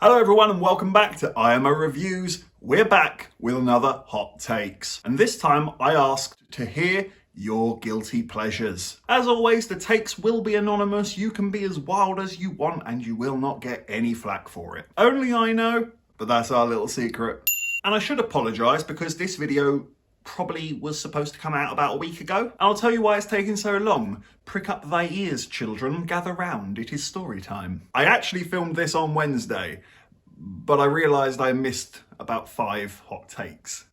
Hello everyone and welcome back to IMO Reviews. We're back with another Hot Takes. And this time I asked to hear your guilty pleasures. As always, the takes will be anonymous. You can be as wild as you want and you will not get any flack for it. Only I know, but that's our little secret. And I should apologise because this video probably was supposed to come out about a week ago. And I'll tell you why it's taking so long. Prick up thy ears, children, gather round, it is story time. I actually filmed this on Wednesday, but I realised I missed about 5 hot takes.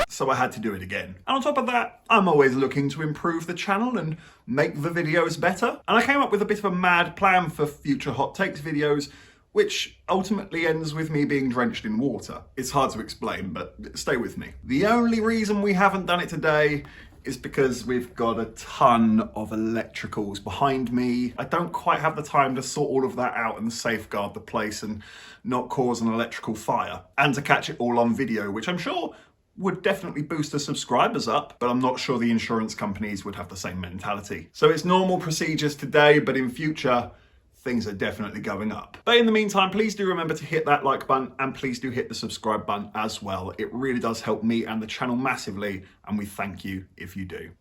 So I had to do it again. And on top of that, I'm always looking to improve the channel and make the videos better. And I came up with a bit of a mad plan for future hot takes videos, which ultimately ends with me being drenched in water. It's hard to explain, but stay with me. The only reason we haven't done it today is because we've got a ton of electricals behind me. I don't quite have the time to sort all of that out and safeguard the place and not cause an electrical fire. And to catch it all on video, which I'm sure would definitely boost the subscribers up, but I'm not sure the insurance companies would have the same mentality. So it's normal procedures today, but in future, things are definitely going up. But in the meantime, please do remember to hit that like button and please do hit the subscribe button as well. It really does help me and the channel massively, and we thank you if you do.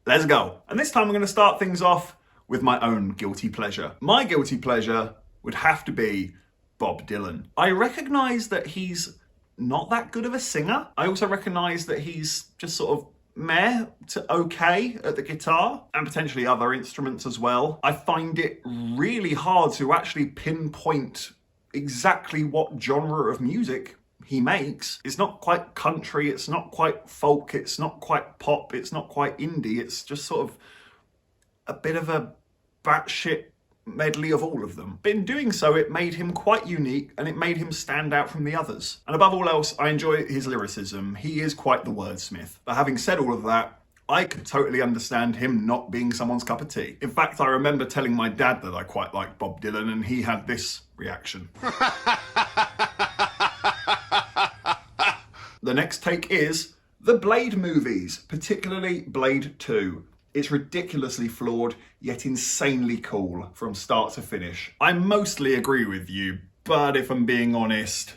Let's go. And this time I'm going to start things off with my own guilty pleasure. My guilty pleasure would have to be Bob Dylan. I recognise that he's not that good of a singer. I also recognise that he's just sort of meh to okay at the guitar and potentially other instruments as well. I find it really hard to actually pinpoint exactly what genre of music he makes. It's not quite country, it's not quite folk, it's not quite pop, it's not quite indie. It's just sort of a bit of a batshit medley of all of them. But in doing so, it made him quite unique and it made him stand out from the others. And above all else, I enjoy his lyricism. He is quite the wordsmith. But having said all of that, I could totally understand him not being someone's cup of tea. In fact, I remember telling my dad that I quite liked Bob Dylan and he had this reaction. The next take is the Blade movies, particularly Blade 2. It's ridiculously flawed, yet insanely cool from start to finish. I mostly agree with you, but if I'm being honest,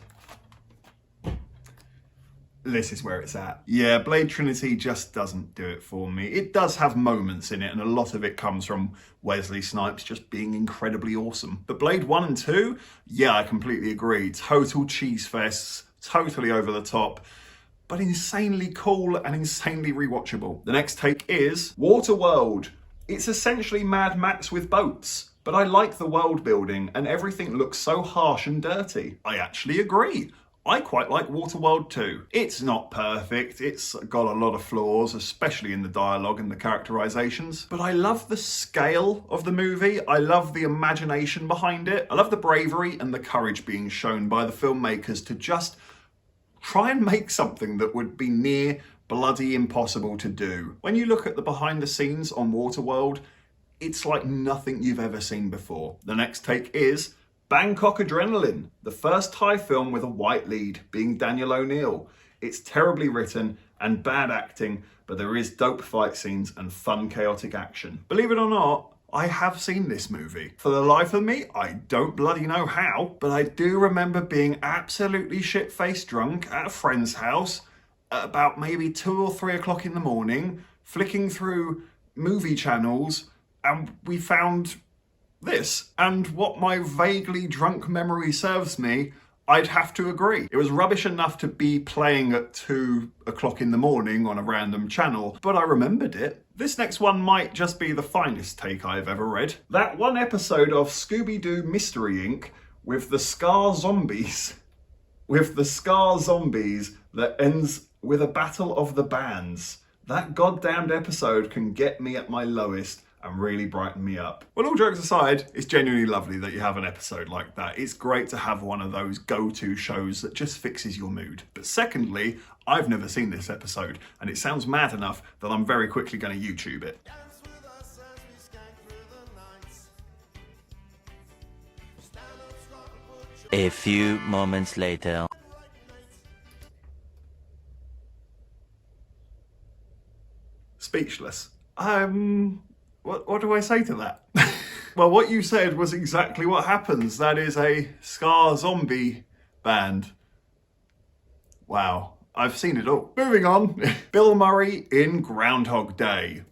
this is where it's at. Yeah, Blade Trinity just doesn't do it for me. It does have moments in it, and a lot of it comes from Wesley Snipes just being incredibly awesome. But Blade 1 and 2, yeah, I completely agree. Total cheese fests, totally over the top, but insanely cool and insanely rewatchable. The next take is Waterworld. It's essentially Mad Max with boats, but I like the world building and everything looks so harsh and dirty. I actually agree. I quite like Waterworld too. It's not perfect, it's got a lot of flaws, especially in the dialogue and the characterizations, but I love the scale of the movie. I love the imagination behind it. I love the bravery and the courage being shown by the filmmakers to just try and make something that would be near bloody impossible to do. When you look at the behind the scenes on Waterworld, it's like nothing you've ever seen before. The next take is Bangkok Adrenaline, the first Thai film with a white lead, being Daniel O'Neill. It's terribly written and bad acting, but there is dope fight scenes and fun chaotic action. Believe it or not, I have seen this movie. For the life of me, I don't bloody know how, but I do remember being absolutely shit-faced drunk at a friend's house at about maybe 2 or 3 o'clock in the morning, flicking through movie channels, and we found this. And what my vaguely drunk memory serves me, I'd have to agree. It was rubbish enough to be playing at 2 o'clock in the morning on a random channel, but I remembered it. This next one might just be the finest take I've ever read. That one episode of ScoobyDoo Mystery Inc. with the Scar Zombies that ends with a battle of the bands. That goddamned episode can get me at my lowest and really brighten me up. Well, all jokes aside, it's genuinely lovely that you have an episode like that. It's great to have one of those go-to shows that just fixes your mood. But secondly, I've never seen this episode, and it sounds mad enough that I'm very quickly going to YouTube it. A few moments later. Speechless. What do I say to that? Well, what you said was exactly what happens. That is a Scar zombie band. Wow, I've seen it all. Moving on. Bill Murray in Groundhog Day.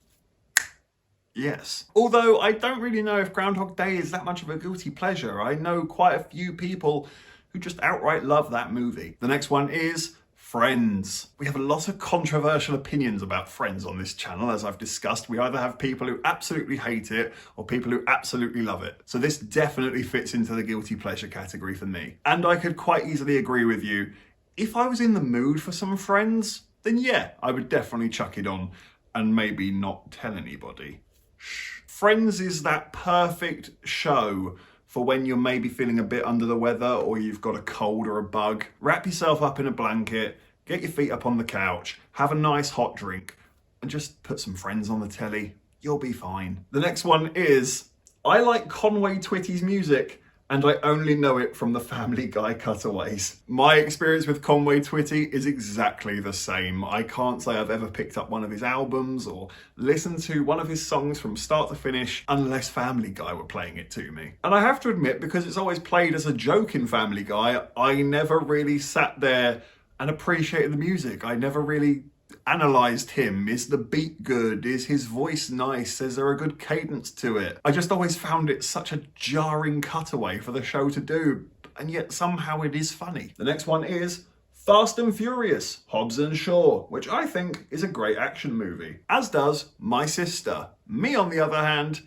Yes. Although I don't really know if Groundhog Day is that much of a guilty pleasure. I know quite a few people who just outright love that movie. The next one is Friends. We have a lot of controversial opinions about Friends on this channel, as I've discussed. We either have people who absolutely hate it or people who absolutely love it. So this definitely fits into the guilty pleasure category for me. And I could quite easily agree with you. If I was in the mood for some Friends, then yeah, I would definitely chuck it on and maybe not tell anybody. Friends is that perfect show for when you're maybe feeling a bit under the weather or you've got a cold or a bug. Wrap yourself up in a blanket, get your feet up on the couch, have a nice hot drink, and just put some Friends on the telly. You'll be fine. The next one is, I like Conway Twitty's music, and I only know it from the Family Guy cutaways. My experience with Conway Twitty is exactly the same. I can't say I've ever picked up one of his albums or listened to one of his songs from start to finish unless Family Guy were playing it to me. And I have to admit, because it's always played as a joke in Family Guy, I never really sat there and appreciated the music. I never really analysed him. Is the beat good? Is his voice nice? Is there a good cadence to it? I just always found it such a jarring cutaway for the show to do, and yet somehow it is funny. The next one is Fast and Furious, Hobbs and Shaw, which I think is a great action movie, as does my sister. Me, on the other hand,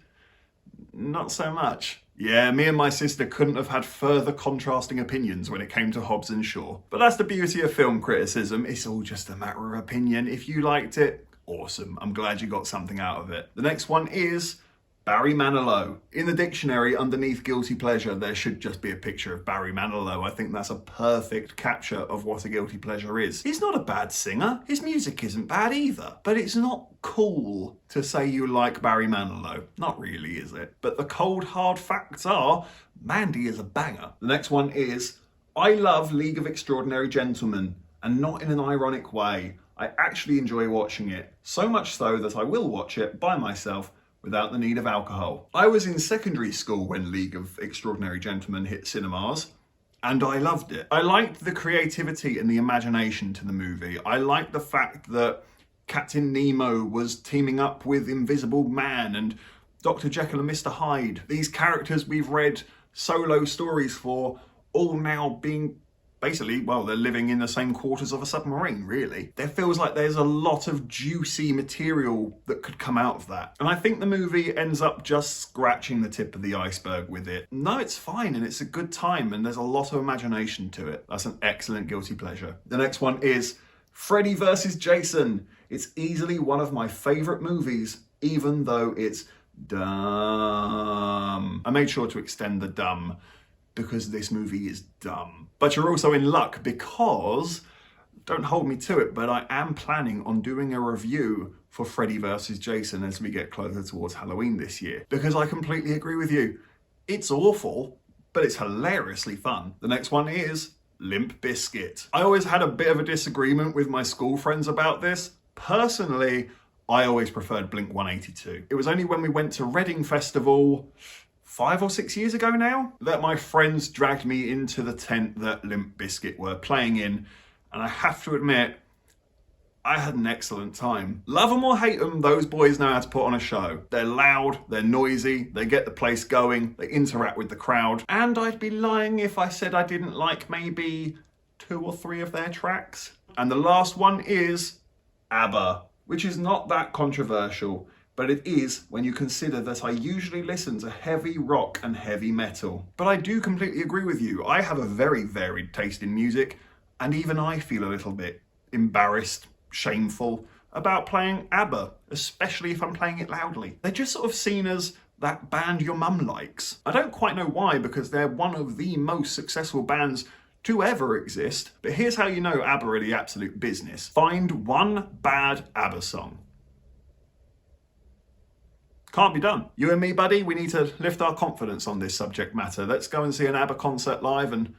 not so much. Yeah, me and my sister couldn't have had further contrasting opinions when it came to Hobbs and Shaw. But that's the beauty of film criticism. It's all just a matter of opinion. If you liked it, awesome. I'm glad you got something out of it. The next one is Barry Manilow. In the dictionary, underneath guilty pleasure, there should just be a picture of Barry Manilow. I think that's a perfect capture of what a guilty pleasure is. He's not a bad singer. His music isn't bad either. But it's not cool to say you like Barry Manilow. Not really, is it? But the cold, hard facts are, Mandy is a banger. The next one is, I love League of Extraordinary Gentlemen, and not in an ironic way. I actually enjoy watching it. So much so that I will watch it by myself without the need of alcohol. I was in secondary school when League of Extraordinary Gentlemen hit cinemas, and I loved it. I liked the creativity and the imagination to the movie. I liked the fact that Captain Nemo was teaming up with Invisible Man and Dr. Jekyll and Mr. Hyde. These characters we've read solo stories for, all now being basically, well, they're living in the same quarters of a submarine, really. There feels like there's a lot of juicy material that could come out of that. And I think the movie ends up just scratching the tip of the iceberg with it. No, it's fine, and it's a good time, and there's a lot of imagination to it. That's an excellent guilty pleasure. The next one is Freddy vs. Jason. It's easily one of my favourite movies, even though it's dumb. I made sure to extend the dumb, because this movie is dumb. But you're also in luck, because, don't hold me to it, but I am planning on doing a review for Freddy vs. Jason as we get closer towards Halloween this year. Because I completely agree with you. It's awful, but it's hilariously fun. The next one is Limp Bizkit. I always had a bit of a disagreement with my school friends about this. Personally, I always preferred Blink-182. It was only when we went to Reading Festival 5 or 6 years ago now, that my friends dragged me into the tent that Limp Bizkit were playing in, and I have to admit, I had an excellent time. Love them or hate them, those boys know how to put on a show. They're loud, they're noisy, they get the place going, they interact with the crowd, and I'd be lying if I said I didn't like maybe 2 or 3 of their tracks. And the last one is ABBA, which is not that controversial, but it is when you consider that I usually listen to heavy rock and heavy metal. But I do completely agree with you. I have a very varied taste in music, and even I feel a little bit embarrassed, shameful about playing ABBA, especially if I'm playing it loudly. They're just sort of seen as that band your mum likes. I don't quite know why, because they're one of the most successful bands to ever exist, but here's how you know ABBA are the absolute business. Find one bad ABBA song. Can't be done. You and me, buddy, we need to lift our confidence on this subject matter. Let's go and see an ABBA concert live and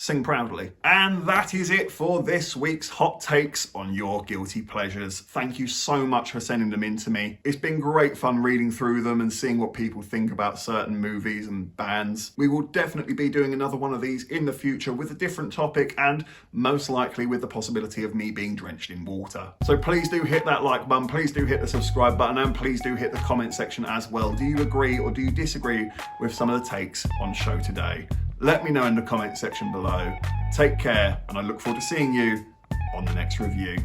Sing proudly. And that is it for this week's hot takes on your guilty pleasures. Thank you so much for sending them in to me. It's been great fun reading through them and seeing what people think about certain movies and bands. We will definitely be doing another one of these in the future with a different topic and most likely with the possibility of me being drenched in water. So please do hit that like button, please do hit the subscribe button, and please do hit the comment section as well. Do you agree or do you disagree with some of the takes on show today? Let me know in the comment section below. Take care, and I look forward to seeing you on the next review.